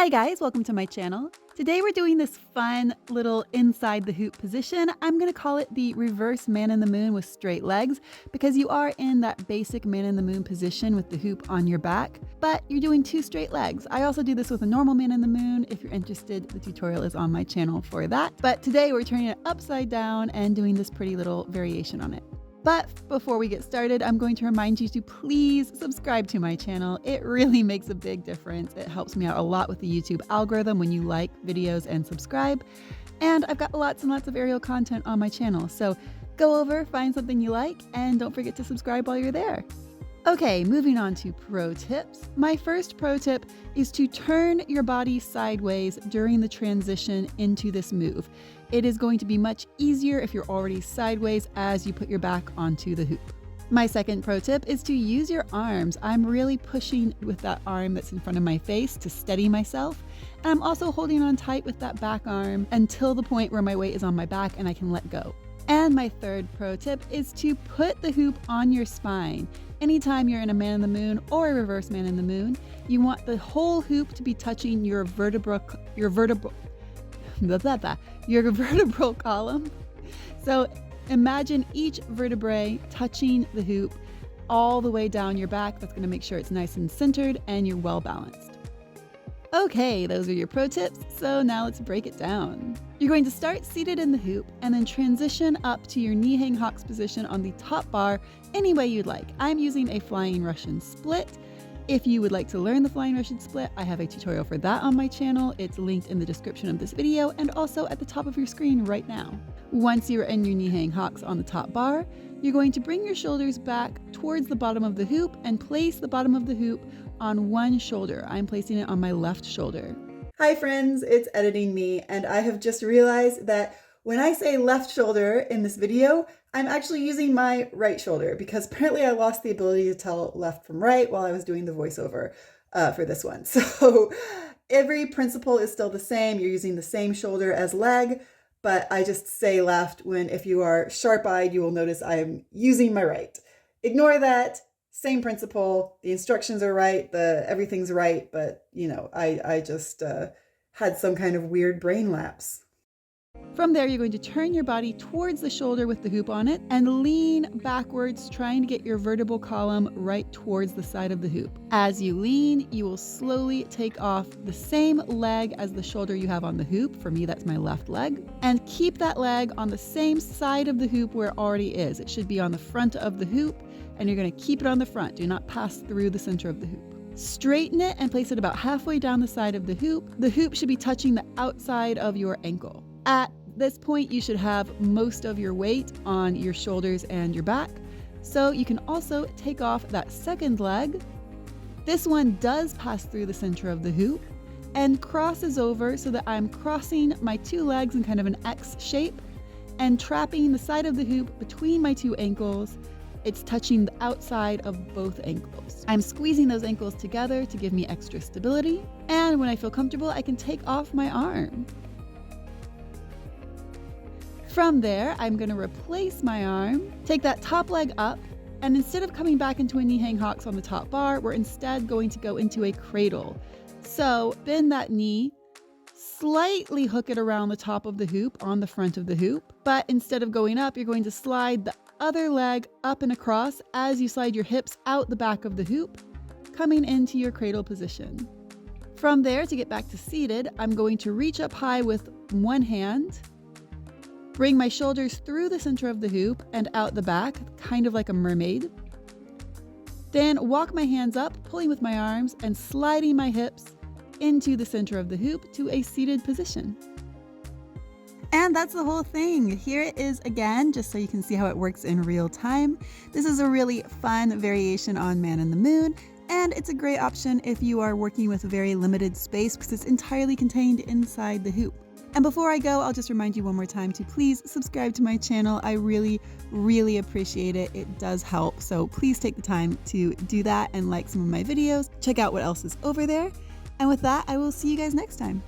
Hi guys, welcome to my channel. Today we're doing this fun little inside the hoop position. I'm going to call it the reverse man in the moon with straight legs because you are in that basic man in the moon position with the hoop on your back, but you're doing two straight legs. I also do this with a normal man in the moon. If you're interested, the tutorial is on my channel for that. But today we're turning it upside down and doing this pretty little variation on it. But before we get started, I'm going to remind you to please subscribe to my channel. It really makes a big difference. It helps me out a lot with the YouTube algorithm when you like videos and subscribe. And I've got lots and lots of aerial content on my channel. So go over, find something you like, and don't forget to subscribe while you're there. Okay, moving on to pro tips. My first pro tip is to turn your body sideways during the transition into this move. It is going to be much easier if you're already sideways as you put your back onto the hoop. My second pro tip is to use your arms. I'm really pushing with that arm that's in front of my face to steady myself. And I'm also holding on tight with that back arm until the point where my weight is on my back and I can let go. And my third pro tip is to put the hoop on your spine. Anytime you're in a man in the moon or a reverse man in the moon, you want the whole hoop to be touching your vertebral column. So imagine each vertebrae touching the hoop all the way down your back. That's going to make sure it's nice and centered and you're well balanced. Okay, those are your pro tips. So now let's break it down. You're going to start seated in the hoop and then transition up to your knee hang hawks position on the top bar any way you'd like. I'm using a flying Russian split. If you would like to learn the flying Russian split, I have a tutorial for that on my channel. It's linked in the description of this video and also at the top of your screen right now. Once you're in your knee hang hawks on the top bar, you're going to bring your shoulders back towards the bottom of the hoop and place the bottom of the hoop on one shoulder. I'm placing it on my left shoulder. Hi friends, it's Editing Me, and I have just realized that when I say left shoulder in this video, I'm actually using my right shoulder because apparently I lost the ability to tell left from right while I was doing the voiceover for this one. So every principle is still the same. You're using the same shoulder as leg, but I just say left when if you are sharp-eyed, you will notice I am using my right. Ignore that. Same principle. The instructions are right. Everything's right. But, you know, I just had some kind of weird brain lapse. From there, you're going to turn your body towards the shoulder with the hoop on it and lean backwards, trying to get your vertebral column right towards the side of the hoop. As you lean, you will slowly take off the same leg as the shoulder you have on the hoop. For me, that's my left leg. And keep that leg on the same side of the hoop where it already is. It should be on the front of the hoop, and you're going to keep it on the front. Do not pass through the center of the hoop. Straighten it and place it about halfway down the side of the hoop. The hoop should be touching the outside of your ankle. At this point, you should have most of your weight on your shoulders and your back. So you can also take off that second leg. This one does pass through the center of the hoop and crosses over so that I'm crossing my two legs in kind of an X shape and trapping the side of the hoop between my two ankles. It's touching the outside of both ankles. I'm squeezing those ankles together to give me extra stability. And when I feel comfortable, I can take off my arm. From there, I'm going to replace my arm, take that top leg up, and instead of coming back into a knee hang hawks on the top bar, we're instead going to go into a cradle. So bend that knee, slightly hook it around the top of the hoop on the front of the hoop, but instead of going up, you're going to slide the other leg up and across as you slide your hips out the back of the hoop, coming into your cradle position. From there, to get back to seated, I'm going to reach up high with one hand, bring my shoulders through the center of the hoop and out the back, kind of like a mermaid. Then walk my hands up, pulling with my arms and sliding my hips into the center of the hoop to a seated position. And that's the whole thing. Here it is again, just so you can see how it works in real time. This is a really fun variation on Man in the Moon, and it's a great option if you are working with a very limited space because it's entirely contained inside the hoop. And before I go, I'll just remind you one more time to please subscribe to my channel. I really, really appreciate it. It does help. So please take the time to do that and like some of my videos. Check out what else is over there. And with that, I will see you guys next time.